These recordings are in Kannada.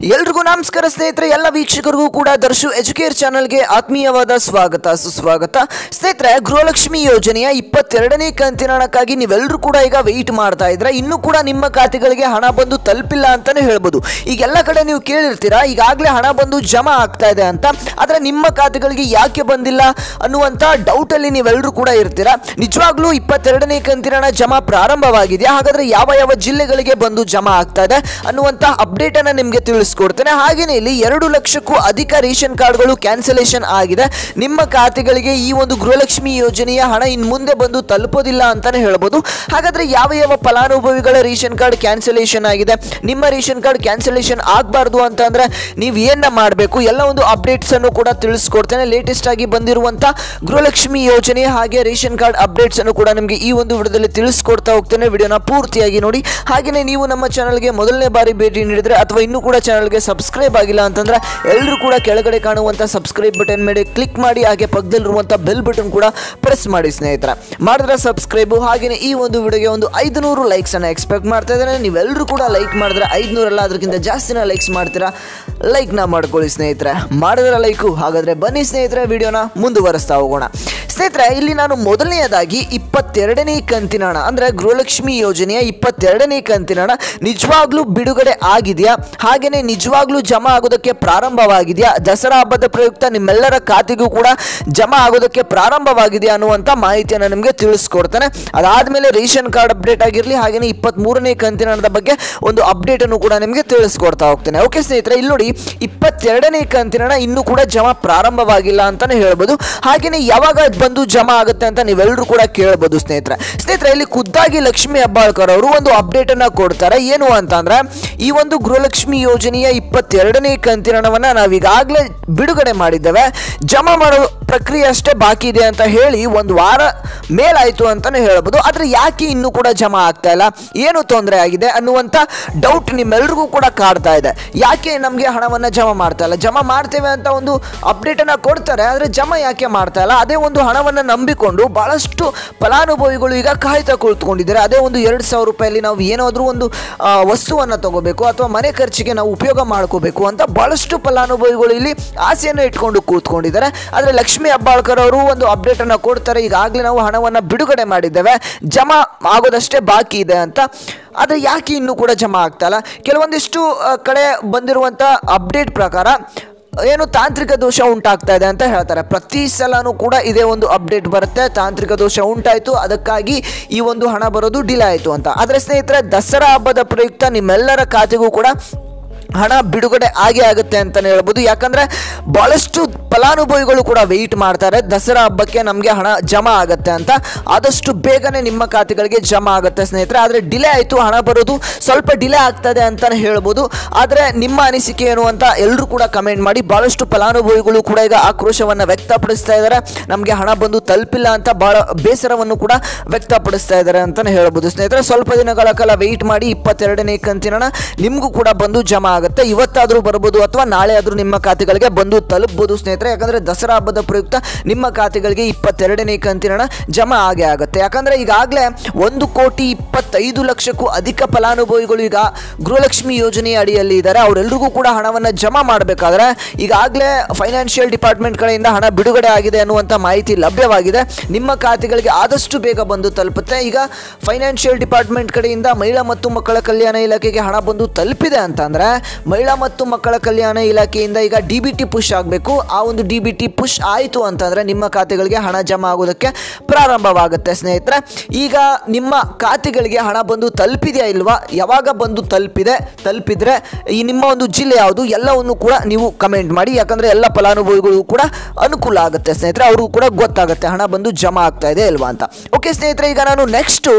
ಎಲ್ರಿಗೂ ನಮಸ್ಕಾರ ಸ್ನೇಹಿತರೆ, ಎಲ್ಲ ವೀಕ್ಷಕರಿಗೂ ಕೂಡ ದರ್ಶು ಎಜುಕೇರ್ ಚಾನಲ್ಗೆ ಆತ್ಮೀಯವಾದ ಸ್ವಾಗತ ಸುಸ್ವಾಗತ. ಸ್ನೇಹಿತರೆ, ಗೃಹಲಕ್ಷ್ಮಿ ಯೋಜನೆಯ 22ನೇ ಕಂತಿನ ಹಣಕ್ಕಾಗಿ ನೀವೆಲ್ಲರೂ ಕೂಡ ಈಗ ವೆಯ್ಟ್ ಮಾಡ್ತಾ ಇದ್ರೆ, ಇನ್ನೂ ಕೂಡ ನಿಮ್ಮ ಖಾತೆಗಳಿಗೆ ಹಣ ಬಂದು ತಲುಪಿಲ್ಲ ಅಂತಾನೆ ಹೇಳ್ಬೋದು. ಈಗೆಲ್ಲ ಕಡೆ ನೀವು ಕೇಳಿರ್ತೀರಾ ಈಗಾಗಲೇ ಹಣ ಬಂದು ಜಮಾ ಆಗ್ತಾ ಇದೆ ಅಂತ, ಆದರೆ ನಿಮ್ಮ ಖಾತೆಗಳಿಗೆ ಯಾಕೆ ಬಂದಿಲ್ಲ ಅನ್ನುವಂಥ ಡೌಟಲ್ಲಿ ನೀವೆಲ್ಲರೂ ಕೂಡ ಇರ್ತೀರಾ. ನಿಜವಾಗ್ಲೂ 22ನೇ ಕಂತಿನ ಹಣ ಜಮಾ ಪ್ರಾರಂಭವಾಗಿದೆಯಾ, ಹಾಗಾದರೆ ಯಾವ ಯಾವ ಜಿಲ್ಲೆಗಳಿಗೆ ಬಂದು ಜಮಾ ಆಗ್ತಾ ಇದೆ ಅನ್ನುವಂಥ ಅಪ್ಡೇಟನ್ನು ನಿಮಗೆ ತಿಳಿಸ್ಕೊಡ್ತೇನೆ. ಹಾಗೆಯೇ ಇಲ್ಲಿ 2 ಲಕ್ಷಕ್ಕೂ ಅಧಿಕ ರೇಷನ್ ಕಾರ್ಡ್ಗಳು ಕ್ಯಾನ್ಸಲೇಷನ್ ಆಗಿದೆ. ನಿಮ್ಮ ಖಾತೆಗಳಿಗೆ ಈ ಒಂದು ಗೃಹಲಕ್ಷ್ಮಿ ಯೋಜನೆಯ ಹಣ ಇನ್ನು ಮುಂದೆ ಬಂದು ತಲುಪೋದಿಲ್ಲ ಅಂತಾನೆ ಹೇಳ್ಬೋದು. ಹಾಗಾದ್ರೆ ಯಾವ ಯಾವ ಫಲಾನುಭವಿಗಳ ರೇಷನ್ ಕಾರ್ಡ್ ಕ್ಯಾನ್ಸಲೇಷನ್ ಆಗಿದೆ, ನಿಮ್ಮ ರೇಷನ್ ಕಾರ್ಡ್ ಕ್ಯಾನ್ಸಲೇಷನ್ ಆಗಬಾರ್ದು ಅಂತಂದ್ರೆ ನೀವು ಏನ ಮಾಡಬೇಕು, ಎಲ್ಲ ಒಂದು ಅಪ್ಡೇಟ್ಸ್ ಅನ್ನು ಕೂಡ ತಿಳಿಸ್ಕೊಡ್ತೇನೆ. ಲೇಟೆಸ್ಟ್ ಆಗಿ ಬಂದಿರುವಂತ ಗೃಹಲಕ್ಷ್ಮಿ ಯೋಜನೆ ಹಾಗೆ ರೇಷನ್ ಕಾರ್ಡ್ ಅಪ್ಡೇಟ್ಸ್ ಅನ್ನು ಕೂಡ ನಿಮಗೆ ಈ ಒಂದು ವಿಡಿಯೋದಲ್ಲಿ ತಿಳಿಸ್ಕೊಡ್ತಾ ಹೋಗ್ತೇನೆ. ವಿಡಿಯೋನ ಪೂರ್ತಿಯಾಗಿ ನೋಡಿ. ಹಾಗೆಯೇ ನೀವು ನಮ್ಮ ಚಾನಲ್ಗೆ ಮೊದಲನೇ ಬಾರಿ ಭೇಟಿ ನೀಡಿದ್ರೆ ಅಥವಾ ಇನ್ನೂ ಕೂಡ ಚಾನಲ್ಗೆ ಸಬ್ಸ್ಕ್ರೈಬ್ ಆಗಿಲ್ಲ ಅಂತಂದ್ರೆ ಎಲ್ಲರೂ ಕೂಡ ಕೆಳಗಡೆ ಕಾಣುವಂತ ಸಬ್ಸ್ಕ್ರೈಬ್ ಬಟನ್ ಮೇಲೆ ಕ್ಲಿಕ್ ಮಾಡಿ, ಹಾಗೆ ಪಕ್ಕದಲ್ಲಿರುವಂತ ಬೆಲ್ ಬಟನ್ ಕೂಡ ಪ್ರೆಸ್ ಮಾಡಿ ಸ್ನೇಹಿತರೆ. ಮಾಡಿದ್ರೆ ಸಬ್ಸ್ಕ್ರೈಬ್. ಹಾಗೆಯೇ ಈ ಒಂದು ವಿಡಿಯೋಗೆ ಒಂದು 500 ಲೈಕ್ಸ್ ಅನ್ನ ಎಕ್ಸ್ಪೆಕ್ಟ್ ಮಾಡ್ತಾ ಇದ್ದೇನೆ. ನೀವೆಲ್ಲರೂ ಕೂಡ ಲೈಕ್ ಮಾಡಿದ್ರೆ 500 ಅಲ್ಲ ಅದಕ್ಕಿಂತ ಜಾಸ್ತಿನ ಲೈಕ್ಸ್ ಮಾಡ್ತೀರಾ, ಲೈಕ್ ನ ಮಾಡ್ಕೊಳ್ಳಿ ಸ್ನೇಹಿತರೆ. ಮಾಡಿದ್ರೆ ಲೈಕು. ಹಾಗಾದ್ರೆ ಬನ್ನಿ ಸ್ನೇಹಿತರೆ, ವಿಡಿಯೋನ ಮುಂದುವರಿಸ್ತಾ ಹೋಗೋಣ. ಸ್ನೇಹಿತರೆ, ಇಲ್ಲಿ ನಾನು ಮೊದಲನೆಯದಾಗಿ 22ನೇ ಕಂತಿನ ಹಣ ಅಂದ್ರೆ ಗೃಹಲಕ್ಷ್ಮಿ ಯೋಜನೆಯ 22ನೇ ಕಂತಿನ ಹಣ ನಿಜವಾಗ್ಲೂ ಬಿಡುಗಡೆ ಆಗಿದೆಯಾ, ಹಾಗೇನೆ ನಿಜವಾಗ್ಲೂ ಜಮಾ ಆಗೋದಕ್ಕೆ ಪ್ರಾರಂಭವಾಗಿದೆಯಾ, ದಸರಾ ಹಬ್ಬದ ಪ್ರಯುಕ್ತ ನಿಮ್ಮೆಲ್ಲರ ಖಾತೆಗೂ ಕೂಡ ಜಮಾ ಆಗೋದಕ್ಕೆ ಪ್ರಾರಂಭವಾಗಿದೆಯಾ ಅನ್ನುವಂಥ ಮಾಹಿತಿಯನ್ನು ನಿಮಗೆ ತಿಳಿಸ್ಕೊಡ್ತಾನೆ. ಅದಾದ್ಮೇಲೆ ರೇಷನ್ ಕಾರ್ಡ್ ಅಪ್ಡೇಟ್ ಆಗಿರಲಿ, ಹಾಗೇನೆ 23ನೇ ಕಂತಿನ ಹಣದ ಬಗ್ಗೆ ಒಂದು ಅಪ್ಡೇಟ್ ಅನ್ನು ಕೂಡ ನಿಮಗೆ ತಿಳಿಸ್ಕೊಡ್ತಾ ಹೋಗ್ತೇನೆ. ಓಕೆ ಸ್ನೇಹಿತರೆ, ಇಲ್ಲಿ ನೋಡಿ 22ನೇ ಕಂತಿನ ಹಣ ಇನ್ನೂ ಕೂಡ ಜಮಾ ಪ್ರಾರಂಭವಾಗಿಲ್ಲ ಅಂತಾನೆ ಹೇಳ್ಬೋದು. ಹಾಗೇನೆ ಯಾವಾಗ ಬಂದು ಜಮಾ ಆಗುತ್ತೆ ಅಂತ ನೀವೆಲ್ಲರೂ ಕೂಡ ಕೇಳಬಹುದು ಸ್ನೇಹಿತರೆ. ಇಲ್ಲಿ ಖುದ್ದಾಗಿ ಲಕ್ಷ್ಮಿ ಹೆಬ್ಬಾಳ್ಕರ್ ಅವರು ಒಂದು ಅಪ್ಡೇಟ್ ಅನ್ನ ಕೊಡ್ತಾರೆ. ಏನು ಅಂತಂದ್ರೆ, ಈ ಒಂದು ಗೃಹಲಕ್ಷ್ಮಿ ಯೋಜನೆಯ 22ನೇ ಕಂತಿನ ಹಣವನ್ನ ನಾವೀಗಾಗಲೇ ಬಿಡುಗಡೆ ಮಾಡಿದ್ದೇವೆ, ಜಮಾ ಮಾಡೋ ಪ್ರಕ್ರಿಯೆ ಅಷ್ಟೇ ಬಾಕಿ ಇದೆ ಅಂತ ಹೇಳಿ ಒಂದು ವಾರ ಮೇಲಾಯಿತು ಅಂತಾನೆ ಹೇಳ್ಬೋದು. ಆದ್ರೆ ಯಾಕೆ ಇನ್ನೂ ಕೂಡ ಜಮಾ ಆಗ್ತಾ ಇಲ್ಲ, ಏನು ತೊಂದರೆ ಆಗಿದೆ ಅನ್ನುವಂಥ ಡೌಟ್ ನಿಮ್ಮೆಲ್ರಿಗೂ ಕೂಡ ಕಾಡ್ತಾ ಇದೆ. ಯಾಕೆ ನಮಗೆ ಹಣವನ್ನ ಜಮಾ ಮಾಡ್ತಾ ಇಲ್ಲ, ಜಮಾ ಮಾಡ್ತೇವೆ ಅಂತ ಒಂದು ಅಪ್ಡೇಟ್ ಅನ್ನ ಕೊಡ್ತಾರೆ, ಆದ್ರೆ ಜಮಾ ಯಾಕೆ ಮಾಡ್ತಾ ಇಲ್ಲ, ಅದೇ ಒಂದು ಹಣವನ್ನು ನಂಬಿಕೊಂಡು ಬಹಳಷ್ಟು ಫಲಾನುಭವಿಗಳು ಈಗ ಕಾಯ್ತಾ ಕುಳಿತುಕೊಂಡಿದ್ದಾರೆ. ಅದೇ ಒಂದು 2,000 ರೂಪಾಯಲ್ಲಿ ನಾವು ಏನಾದರೂ ಒಂದು ವಸ್ತುವನ್ನು ತಗೋಬೇಕು ಅಥವಾ ಮನೆ ಖರ್ಚಿಗೆ ನಾವು ಉಪಯೋಗ ಮಾಡ್ಕೋಬೇಕು ಅಂತ ಬಹಳಷ್ಟು ಫಲಾನುಭವಿಗಳು ಇಲ್ಲಿ ಆಸೆಯನ್ನು ಇಟ್ಕೊಂಡು ಕೂತ್ಕೊಂಡಿದ್ದಾರೆ. ಆದರೆ ಲಕ್ಷ್ಮಿ ಹೆಬ್ಬಾಳ್ಕರ್ ಅವರು ಒಂದು ಅಪ್ಡೇಟ್ ಅನ್ನು ಕೊಡ್ತಾರೆ, ಈಗಾಗಲೇ ನಾವು ಹಣವನ್ನು ಬಿಡುಗಡೆ ಮಾಡಿದ್ದೇವೆ, ಜಮಾ ಆಗೋದಷ್ಟೇ ಬಾಕಿ ಇದೆ ಅಂತ. ಆದರೆ ಯಾಕೆ ಇನ್ನೂ ಕೂಡ ಜಮಾ ಆಗ್ತಾ ಇಲ್ಲ, ಕೆಲವೊಂದಿಷ್ಟು ಕಡೆ ಬಂದಿರುವಂಥ ಅಪ್ಡೇಟ್ ಪ್ರಕಾರ ಏನು ತಾಂತ್ರಿಕ ದೋಷ ಉಂಟಾಗ್ತಾ ಇದೆ ಅಂತ ಹೇಳ್ತಾರೆ. ಪ್ರತಿ ಸಲನೂ ಕೂಡ ಇದೇ ಒಂದು ಅಪ್ಡೇಟ್ ಬರುತ್ತೆ, ತಾಂತ್ರಿಕ ದೋಷ ಉಂಟಾಯಿತು, ಅದಕ್ಕಾಗಿ ಈ ಒಂದು ಹಣ ಬರೋದು ಡಿಲೇ ಆಯಿತು ಅಂತ. ಆದರೆ ಸ್ನೇಹಿತರೆ, ದಸರಾ ಹಬ್ಬದ ಪ್ರಯುಕ್ತ ನಿಮ್ಮೆಲ್ಲರ ಖಾತೆಗೂ ಕೂಡ ಹಣ ಬಿಡುಗಡೆ ಆಗೇ ಆಗುತ್ತೆ ಅಂತಲೇ ಹೇಳ್ಬೋದು. ಯಾಕಂದರೆ ಭಾಳಷ್ಟು ಫಲಾನುಭವಿಗಳು ಕೂಡ ವೆಯ್ಟ್ ಮಾಡ್ತಾರೆ, ದಸರಾ ಹಬ್ಬಕ್ಕೆ ನಮಗೆ ಹಣ ಜಮಾ ಆಗುತ್ತೆ ಅಂತ. ಆದಷ್ಟು ಬೇಗನೆ ನಿಮ್ಮ ಖಾತೆಗಳಿಗೆ ಜಮಾ ಆಗುತ್ತೆ ಸ್ನೇಹಿತರೆ. ಆದರೆ ಡಿಲೇ ಆಯಿತು, ಹಣ ಬರೋದು ಸ್ವಲ್ಪ ಡಿಲೇ ಆಗ್ತದೆ ಅಂತಲೇ ಹೇಳ್ಬೋದು. ಆದರೆ ನಿಮ್ಮ ಅನಿಸಿಕೆ ಏನು ಅಂತ ಎಲ್ಲರೂ ಕೂಡ ಕಮೆಂಟ್ ಮಾಡಿ. ಭಾಳಷ್ಟು ಫಲಾನುಭವಿಗಳು ಕೂಡ ಈಗ ಆಕ್ರೋಶವನ್ನು ವ್ಯಕ್ತಪಡಿಸ್ತಾ ಇದ್ದಾರೆ, ನಮಗೆ ಹಣ ಬಂದು ತಲುಪಿಲ್ಲ ಅಂತ ಭಾಳ ಬೇಸರವನ್ನು ಕೂಡ ವ್ಯಕ್ತಪಡಿಸ್ತಾ ಇದ್ದಾರೆ ಅಂತಲೇ ಹೇಳ್ಬೋದು ಸ್ನೇಹಿತರೆ. ಸ್ವಲ್ಪ ದಿನಗಳ ಕಾಲ ವೆಯ್ಟ್ ಮಾಡಿ, 22ನೇ ಕಂತಿನ ಹಣ ನಿಮಗೂ ಕೂಡ ಬಂದು ಜಮಾ ಆಗುತ್ತೆ. ಇವತ್ತಾದರೂ ಬರ್ಬೋದು ಅಥವಾ ನಾಳೆ ಆದರೂ ನಿಮ್ಮ ಖಾತೆಗಳಿಗೆ ಬಂದು ತಲುಪಬಹುದು ಸ್ನೇಹಿತರೆ. ಯಾಕಂದ್ರೆ ದಸರಾ ಹಬ್ಬದ ಪ್ರಯುಕ್ತ ನಿಮ್ಮ ಖಾತೆಗಳಿಗೆ 22ನೇ ಕಂತಿನ ಹಣ ಜಮಾ ಆಗೇ ಆಗುತ್ತೆ. ಯಾಕಂದ್ರೆ ಈಗಾಗಲೇ 1,25,00,000ಕ್ಕೂ ಅಧಿಕ ಫಲಾನುಭವಿಗಳು ಈಗ ಗೃಹಲಕ್ಷ್ಮಿ ಯೋಜನೆಯ ಅಡಿಯಲ್ಲಿ ಇದ್ದಾರೆ. ಅವರೆಲ್ಲರಿಗೂ ಕೂಡ ಹಣವನ್ನು ಜಮಾ ಮಾಡಬೇಕಾದ್ರೆ ಈಗಾಗಲೇ ಫೈನಾನ್ಷಿಯಲ್ ಡಿಪಾರ್ಟ್ಮೆಂಟ್ ಕಡೆಯಿಂದ ಹಣ ಬಿಡುಗಡೆ ಆಗಿದೆ ಅನ್ನುವಂಥ ಮಾಹಿತಿ ಲಭ್ಯವಾಗಿದೆ. ನಿಮ್ಮ ಖಾತೆಗಳಿಗೆ ಆದಷ್ಟು ಬೇಗ ಬಂದು ತಲುಪುತ್ತೆ. ಈಗ ಫೈನಾನ್ಷಿಯಲ್ ಡಿಪಾರ್ಟ್ಮೆಂಟ್ ಕಡೆಯಿಂದ ಮಹಿಳಾ ಮತ್ತು ಮಕ್ಕಳ ಕಲ್ಯಾಣ ಇಲಾಖೆಗೆ ಹಣ ಬಂದು ತಲುಪಿದೆ ಅಂತಂದ್ರೆ ಮಹಿಳಾ ಮತ್ತು ಮಕ್ಕಳ ಕಲ್ಯಾಣ ಇಲಾಖೆಯಿಂದ ಈಗ DBT ಪುಷ್ ಆಗಬೇಕು. ಆ ಒಂದು DBT ಪುಷ್ ಆಯಿತು ಅಂತಂದರೆ ನಿಮ್ಮ ಖಾತೆಗಳಿಗೆ ಹಣ ಜಮಾ ಆಗೋದಕ್ಕೆ ಪ್ರಾರಂಭವಾಗುತ್ತೆ ಸ್ನೇಹಿತರೆ. ಈಗ ನಿಮ್ಮ ಖಾತೆಗಳಿಗೆ ಹಣ ಬಂದು ತಲುಪಿದೆಯಾ ಇಲ್ವಾ, ಯಾವಾಗ ಬಂದು ತಲುಪಿದ್ರೆ ಈ ನಿಮ್ಮ ಒಂದು ಜಿಲ್ಲೆ ಯಾವುದು ಎಲ್ಲವನ್ನು ಕೂಡ ನೀವು ಕಮೆಂಟ್ ಮಾಡಿ. ಯಾಕಂದರೆ ಎಲ್ಲ ಫಲಾನುಭವಿಗಳಿಗೂ ಕೂಡ ಅನುಕೂಲ ಆಗುತ್ತೆ ಸ್ನೇಹಿತರೆ, ಅವ್ರಿಗೂ ಕೂಡ ಗೊತ್ತಾಗುತ್ತೆ ಹಣ ಬಂದು ಜಮಾ ಆಗ್ತಾ ಇದೆ ಇಲ್ವಾ ಅಂತ. ಓಕೆ ಸ್ನೇಹಿತರೆ, ಈಗ ನಾನು ನೆಕ್ಸ್ಟ್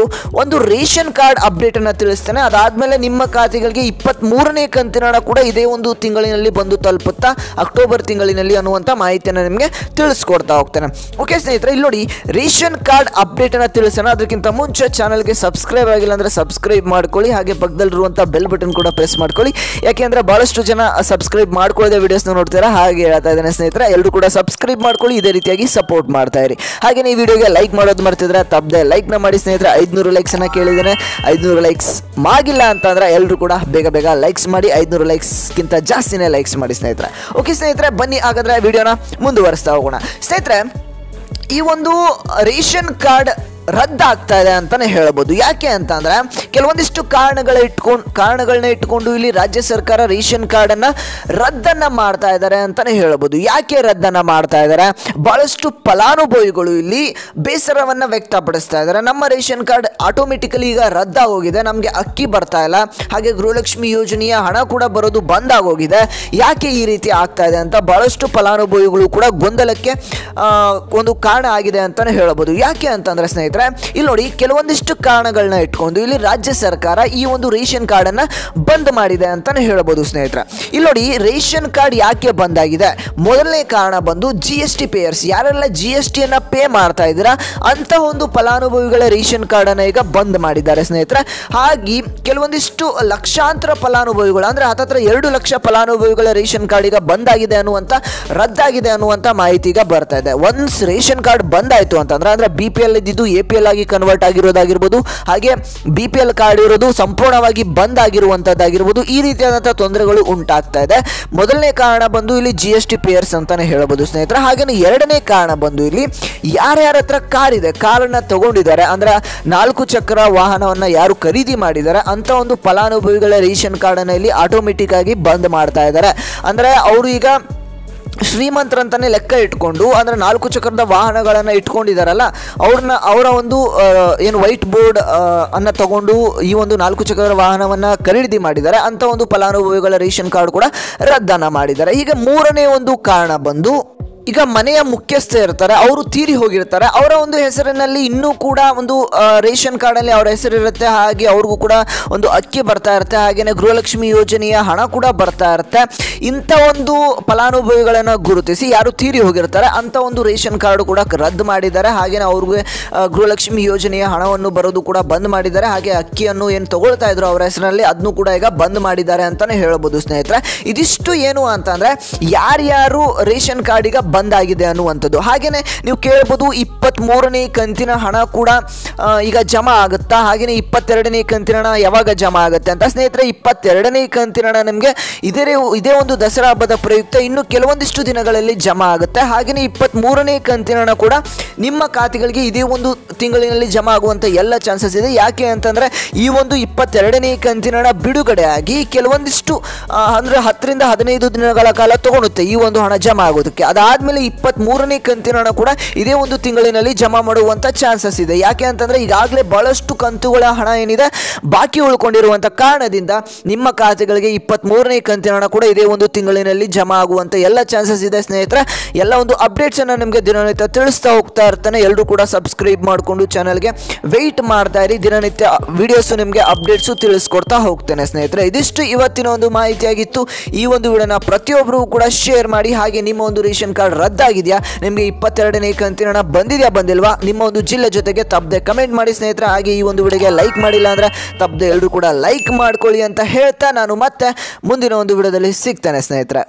ಒಂದು ರೇಷನ್ ಕಾರ್ಡ್ ಅಪ್ಡೇಟನ್ನು ತಿಳಿಸ್ತೇನೆ. ಅದಾದಮೇಲೆ ನಿಮ್ಮ ಖಾತೆಗಳಿಗೆ 23ನೇ ಕಂತಿನ ಹಣ ಕೂಡ ಇದೇ ಒಂದು ತಿಂಗಳಿನಲ್ಲಿ ಬಂದು ತಲುಪುತ್ತಾ, ಅಕ್ಟೋಬರ್ ತಿಂಗಳಿನಲ್ಲಿ ಅನ್ನುವಂಥ ಮಾಹಿತಿಯನ್ನು ನಿಮಗೆ ತಿಳಿಸ್ಕೊಡ್ತಾ ಹೋಗ್ತೇನೆ. ಓಕೆ ಸ್ನೇಹಿತರೆ, ಇಲ್ಲಿ ನೋಡಿ ರೇಷನ್ ಕಾರ್ಡ್ ಅಪ್ಡೇಟ್ ಅನ್ನು ತಿಳಿಸೋಣ. ಅದಕ್ಕಿಂತ ಮುಂಚೆ ಚಾನಲ್ಗೆ ಸಬ್ಸ್ಕ್ರೈಬ್ ಆಗಿಲ್ಲ ಅಂದರೆ ಸಬ್ಸ್ಕ್ರೈಬ್ ಮಾಡ್ಕೊಳ್ಳಿ, ಹಾಗೆ ಪಕ್ಕದಲ್ಲಿರುವಂಥ ಬೆಲ್ ಬಟನ್ ಕೂಡ ಪ್ರೆಸ್ ಮಾಡ್ಕೊಳ್ಳಿ. ಯಾಕೆಂದರೆ ಭಾಳಷ್ಟು ಜನ ಸಬ್ಸ್ಕ್ರೈಬ್ ಮಾಡ್ಕೊಳ್ಳದೆ ವಿಡಿಯೋಸ್ನ ನೋಡ್ತೀರಾ, ಹಾಗೆ ಹೇಳ್ತಾ ಇದ್ದೇನೆ ಸ್ನೇಹಿತರೆ. ಎಲ್ಲರೂ ಕೂಡ ಸಬ್ಸ್ಕ್ರೈಬ್ ಮಾಡ್ಕೊಳ್ಳಿ, ಇದೇ ರೀತಿಯಾಗಿ ಸಪೋರ್ಟ್ ಮಾಡ್ತಾ ಇರಿ. ಹಾಗೆ ಈ ವಿಡಿಯೋಗೆ ಲೈಕ್ ಮಾಡೋದು ಮರ್ತಿದ್ರೆ ತಪ್ಪದೆ ಲೈಕ್ನ ಮಾಡಿ ಸ್ನೇಹಿತರೆ. 500 ಲೈಕ್ಸ್ ಅನ್ನ ಕೇಳಿದ್ದೇನೆ, 500 ಲೈಕ್ಸ್ ಆಗಿಲ್ಲ ಅಂತಂದ್ರೆ ಎಲ್ಲರೂ ಕೂಡ ಬೇಗ ಲೈಕ್ಸ್ ಮಾಡಿ. 1500 ಲೈಕ್ಸ್ಗಿಂತ ಜಾಸ್ತಿನೇ ಲೈಕ್ಸ್ ಮಾಡಿ ಸ್ನೇಹಿತರೆ. ಓಕೆ ಸ್ನೇಹಿತರೆ, ಬನ್ನಿ ಹಾಗಾದರೆ ವಿಡಿಯೋನ ಮುಂದುವರಿಸ್ತಾ ಹೋಗೋಣ. ಸ್ನೇಹಿತರೆ, ಈ ಒಂದು ರೇಷನ್ ಕಾರ್ಡ್ ರದ್ದಾಗ್ತಾ ಇದೆ ಅಂತಲೇ ಹೇಳ್ಬೋದು. ಯಾಕೆ ಅಂತಂದರೆ ಕೆಲವೊಂದಿಷ್ಟು ಕಾರಣಗಳನ್ನ ಇಟ್ಕೊಂಡು ಇಲ್ಲಿ ರಾಜ್ಯ ಸರ್ಕಾರ ರೇಷನ್ ಕಾರ್ಡನ್ನು ರದ್ದನ್ನು ಮಾಡ್ತಾ ಇದ್ದಾರೆ ಅಂತಲೇ ಹೇಳ್ಬೋದು. ಯಾಕೆ ರದ್ದನ್ನು ಮಾಡ್ತಾ ಇದ್ದಾರೆ? ಭಾಳಷ್ಟು ಫಲಾನುಭವಿಗಳು ಇಲ್ಲಿ ಬೇಸರವನ್ನು ವ್ಯಕ್ತಪಡಿಸ್ತಾ ಇದ್ದಾರೆ. ನಮ್ಮ ರೇಷನ್ ಕಾರ್ಡ್ ಆಟೋಮೆಟಿಕಲಿ ಈಗ ರದ್ದಾಗೋಗಿದೆ, ನಮಗೆ ಅಕ್ಕಿ ಬರ್ತಾ ಇಲ್ಲ, ಹಾಗೆ ಗೃಹಲಕ್ಷ್ಮಿ ಯೋಜನೆಯ ಹಣ ಕೂಡ ಬರೋದು ಬಂದಾಗೋಗಿದೆ, ಯಾಕೆ ಈ ರೀತಿ ಆಗ್ತಾ ಇದೆ ಅಂತ ಭಾಳಷ್ಟು ಫಲಾನುಭವಿಗಳು ಕೂಡ ಗೊಂದಲಕ್ಕೆ ಒಂದು ಕಾರಣ ಆಗಿದೆ ಅಂತಲೇ ಹೇಳ್ಬೋದು. ಯಾಕೆ ಅಂತಂದರೆ ಸ್ನೇಹಿತರೆ, ಇಲ್ಲಿ ನೋಡಿ, ಕೆಲವೊಂದಿಷ್ಟು ಕಾರಣಗಳನ್ನ ಇಟ್ಕೊಂಡು ಇಲ್ಲಿ ರಾಜ್ಯ ಸರ್ಕಾರ ಈ ಒಂದು ರೇಷನ್ ಕಾರ್ಡನ್ನು ಬಂದ್ ಮಾಡಿದೆ ಅಂತಾನೆ ಹೇಳ್ಬೋದು ಸ್ನೇಹಿತರೆ. ಇಲ್ಲಿ ನೋಡಿ, ರೇಷನ್ ಕಾರ್ಡ್ ಯಾಕೆ ಬಂದ್ ಆಗಿದೆ? ಮೊದಲನೇ ಕಾರಣ ಬಂದು GST ಪೇಯರ್ಸ್, ಯಾರೆಲ್ಲ GST ಅನ್ನ ಪೇ ಮಾಡ್ತಾ ಇದ್ದೀರಾ ಅಂತ ಒಂದು ಫಲಾನುಭವಿಗಳ ರೇಷನ್ ಕಾರ್ಡನ್ನು ಈಗ ಬಂದ್ ಮಾಡಿದ್ದಾರೆ ಸ್ನೇಹಿತರೆ. ಹಾಗೆ ಕೆಲವೊಂದಿಷ್ಟು ಲಕ್ಷಾಂತರ ಫಲಾನುಭವಿಗಳು ಅಂದ್ರೆ ಹತ್ತತ್ರ 2 ಲಕ್ಷ ಫಲಾನುಭವಿಗಳ ರೇಷನ್ ಕಾರ್ಡ್ ಈಗ ಬಂದ್ ಆಗಿದೆ ಅನ್ನುವಂಥ, ರದ್ದಾಗಿದೆ ಅನ್ನುವಂಥ ಮಾಹಿತಿ ಈಗ ಬರ್ತಾ ಇದೆ. ಒನ್ಸ್ ರೇಷನ್ ಕಾರ್ಡ್ ಬಂದ್ ಆಯಿತು ಅಂತಂದ್ರೆ ಅಂದ್ರೆ BPL ಇದ್ದಿದ್ದು APL ಆಗಿ ಕನ್ವರ್ಟ್ ಆಗಿರೋದಾಗಿರ್ಬೋದು, ಹಾಗೆ BPL ಕಾರ್ಡ್ ಇರೋದು ಸಂಪೂರ್ಣವಾಗಿ ಬಂದ್ ಆಗಿರುವಂಥದ್ದಾಗಿರ್ಬೋದು, ಈ ರೀತಿಯಾದಂಥ ತೊಂದರೆಗಳು ಉಂಟಾಗ್ತಾ ಇದೆ. ಮೊದಲನೇ ಕಾರಣ ಬಂದು ಇಲ್ಲಿ GST ಪೇಯರ್ಸ್ ಅಂತಾನೆ ಹೇಳ್ಬೋದು ಸ್ನೇಹಿತರೆ. ಹಾಗೇನೆ ಎರಡನೇ ಕಾರಣ ಬಂದು ಇಲ್ಲಿ ಯಾರ್ಯಾರ ಹತ್ರ ಕಾರ್ ಇದೆ, ಕಾರನ್ನ ತಗೊಂಡಿದ್ದಾರೆ ಅಂದ್ರೆ 4 ಚಕ್ರ ವಾಹನವನ್ನ ಯಾರು ಖರೀದಿ ಮಾಡಿದ್ದಾರೆ ಅಂತ ಒಂದು ಫಲಾನುಭವಿಗಳ ರೇಷನ್ ಕಾರ್ಡನ್ನು ಇಲ್ಲಿ ಆಟೋಮೆಟಿಕ್ ಆಗಿ ಬಂದ್ ಮಾಡ್ತಾ ಇದ್ದಾರೆ. ಅಂದ್ರೆ ಅವರು ಈಗ ಶ್ರೀಮಂತರಂತಾನೆ ಲೆಕ್ಕ ಇಟ್ಕೊಂಡು ಅಂದ್ರೆ 4 ಚಕ್ರದ ವಾಹನಗಳನ್ನು ಇಟ್ಕೊಂಡಿದ್ದಾರಲ್ಲ, ಅವರ ಒಂದು ಏನು ವೈಟ್ ಬೋರ್ಡ್ ಅನ್ನ ತಗೊಂಡು ಈ ಒಂದು 4 ಚಕ್ರದ ವಾಹನವನ್ನು ಖರೀದಿ ಮಾಡಿದ್ದಾರೆ ಅಂತ ಒಂದು ಫಲಾನುಭವಿಗಳ ರೇಷನ್ ಕಾರ್ಡ್ ಕೂಡ ರದ್ದನ್ನ ಮಾಡಿದ್ದಾರೆ. ಈಗ ಮೂರನೇ ಒಂದು ಕಾರಣ ಬಂದು ಈಗ ಮನೆಯ ಮುಖ್ಯಸ್ಥ ಇರ್ತಾರೆ, ಅವರು ತೀರಿ ಹೋಗಿರ್ತಾರೆ, ಅವರ ಒಂದು ಹೆಸರಿನಲ್ಲಿ ಇನ್ನೂ ಕೂಡ ಒಂದು ರೇಷನ್ ಕಾರ್ಡಲ್ಲಿ ಅವರ ಹೆಸರಿರುತ್ತೆ, ಹಾಗೆ ಅವ್ರಿಗೂ ಕೂಡ ಒಂದು ಅಕ್ಕಿ ಬರ್ತಾ ಇರುತ್ತೆ, ಹಾಗೆಯೇ ಗೃಹಲಕ್ಷ್ಮಿ ಯೋಜನೆಯ ಹಣ ಕೂಡ ಬರ್ತಾ ಇರುತ್ತೆ. ಇಂಥ ಒಂದು ಫಲಾನುಭವಿಗಳನ್ನು ಗುರುತಿಸಿ ಯಾರು ತೀರಿ ಹೋಗಿರ್ತಾರೆ ಅಂತ ಒಂದು ರೇಷನ್ ಕಾರ್ಡ್ ಕೂಡ ರದ್ದು ಮಾಡಿದ್ದಾರೆ. ಹಾಗೆಯೇ ಅವ್ರಿಗೆ ಗೃಹಲಕ್ಷ್ಮಿ ಯೋಜನೆಯ ಹಣವನ್ನು ಬರೋದು ಕೂಡ ಬಂದ್ ಮಾಡಿದ್ದಾರೆ. ಹಾಗೆ ಅಕ್ಕಿಯನ್ನು ಏನು ತಗೊಳ್ತಾ ಇದ್ರು ಅವರ ಹೆಸರಿನಲ್ಲಿ ಅದನ್ನು ಕೂಡ ಈಗ ಬಂದ್ ಮಾಡಿದ್ದಾರೆ ಅಂತಾನೆ ಹೇಳ್ಬೋದು ಸ್ನೇಹಿತರೆ. ಇದಿಷ್ಟು ಏನು ಅಂತಂದ್ರೆ ಯಾರ್ಯಾರು ರೇಷನ್ ಕಾರ್ಡ್ ಈಗ ಬಂದಾಗಿದೆ ಅನ್ನುವಂಥದ್ದು. ಹಾಗೇನೆ ನೀವು ಕೇಳ್ಬೋದು 23ನೇ ಕಂತಿನ ಹಣ ಕೂಡ ಈಗ ಜಮಾ ಆಗುತ್ತಾ, ಹಾಗೆಯೇ 22ನೇ ಕಂತಿನ ಹಣ ಯಾವಾಗ ಜಮಾ ಆಗುತ್ತೆ ಅಂತ. ಸ್ನೇಹಿತರೆ, 22ನೇ ಕಂತಿನ ಹಣ ನಿಮಗೆ ಇದೇ ಒಂದು ದಸರಾ ಹಬ್ಬದ ಪ್ರಯುಕ್ತ ಇನ್ನು ಕೆಲವೊಂದಿಷ್ಟು ದಿನಗಳಲ್ಲಿ ಜಮಾ ಆಗುತ್ತೆ. ಹಾಗೆಯೇ 23ನೇ ಕಂತಿನ ಹಣ ಕೂಡ ನಿಮ್ಮ ಖಾತೆಗಳಿಗೆ ಇದೇ ಒಂದು ತಿಂಗಳಿನಲ್ಲಿ ಜಮಾ ಆಗುವಂಥ ಎಲ್ಲ ಚಾನ್ಸಸ್ ಇದೆ. ಯಾಕೆ ಅಂತಂದರೆ ಈ ಒಂದು 22ನೇ ಕಂತಿನ ಹಣ ಬಿಡುಗಡೆ ಆಗಿ ಕೆಲವೊಂದಿಷ್ಟು ಅಂದರೆ 10 ರಿಂದ 15 ದಿನಗಳ ಕಾಲ ತಗೊಳುತ್ತೆ ಈ ಒಂದು ಹಣ ಜಮಾ ಆಗೋದಕ್ಕೆ. ಅದಾದಮೇಲೆ 23ನೇ ಕಂತಿನ ಹಣ ಕೂಡ ಇದೇ ಒಂದು ತಿಂಗಳಿನಲ್ಲಿ ಜಮಾ ಮಾಡುವಂಥ ಚಾನ್ಸಸ್ ಇದೆ. ಯಾಕೆ ಅಂತಂದರೆ ಈಗಾಗಲೇ ಬಹಳಷ್ಟು ಕಂತುಗಳ ಹಣ ಏನಿದೆ ಬಾಕಿ ಉಳ್ಕೊಂಡಿರುವಂಥ ಕಾರಣದಿಂದ ನಿಮ್ಮ ಖಾತೆಗಳಿಗೆ 23ನೇ ಕಂತಿನ ಹಣ ಕೂಡ ಇದೇ ಒಂದು ತಿಂಗಳಿನಲ್ಲಿ ಜಮಾ ಆಗುವಂಥ ಎಲ್ಲ ಚಾನ್ಸಸ್ ಇದೆ ಸ್ನೇಹಿತರೆ. ಎಲ್ಲ ಒಂದು ಅಪ್ಡೇಟ್ಸನ್ನು ನಿಮಗೆ ದಿನನಿತ್ಯ ತಿಳಿಸ್ತಾ ಹೋಗ್ತಾ ಇರ್ತಾನೆ. ಎಲ್ಲರೂ ಕೂಡ ಸಬ್ಸ್ಕ್ರೈಬ್ ಮಾಡಿಕೊಂಡು ಚಾನಲ್ಗೆ ವೆಯ್ಟ್ ಮಾಡ್ತಾ ಇರಿ. ದಿನನಿತ್ಯ ವಿಡಿಯೋಸು ನಿಮಗೆ ಅಪ್ಡೇಟ್ಸು ತಿಳಿಸ್ಕೊಡ್ತಾ ಹೋಗ್ತೇನೆ ಸ್ನೇಹಿತರೆ. ಇದಿಷ್ಟು ಇವತ್ತಿನ ಒಂದು ಮಾಹಿತಿಯಾಗಿತ್ತು. ಈ ಒಂದು ವಿಡಿಯೋನ ಪ್ರತಿಯೊಬ್ಬರು ಕೂಡ ಶೇರ್ ಮಾಡಿ. ಹಾಗೆ ನಿಮ್ಮ ಒಂದು ರೇಷನ್ ಕಾರ್ಡ್ ರದ್ದಾಗಿದೆಯಾ, ನಿಮಗೆ 22ನೇ ಕಂತಿನ ಹಣ ಬಂದಿದೆಯಾ ಬಂದಿಲ್ವಾ, ನಿಮ್ಮ ಒಂದು ಜಿಲ್ಲೆ ಜೊತೆಗೆ ತಪ್ಪದೆ ಕಮೆಂಟ್ ಮಾಡಿ ಸ್ನೇಹಿತರೆ. ಹಾಗೆ ಈ ಒಂದು ವಿಡಿಯೋಗೆ ಲೈಕ್ ಮಾಡಿಲ್ಲ ಅಂದರೆ ತಪ್ಪದೆ ಎಲ್ಲರೂ ಕೂಡ ಲೈಕ್ ಮಾಡ್ಕೊಳ್ಳಿ ಅಂತ ಹೇಳ್ತಾ ನಾನು ಮತ್ತೆ ಮುಂದಿನ ಒಂದು ವಿಡಿಯೋದಲ್ಲಿ ಸಿಗ್ತೇನೆ ಸ್ನೇಹಿತರೆ.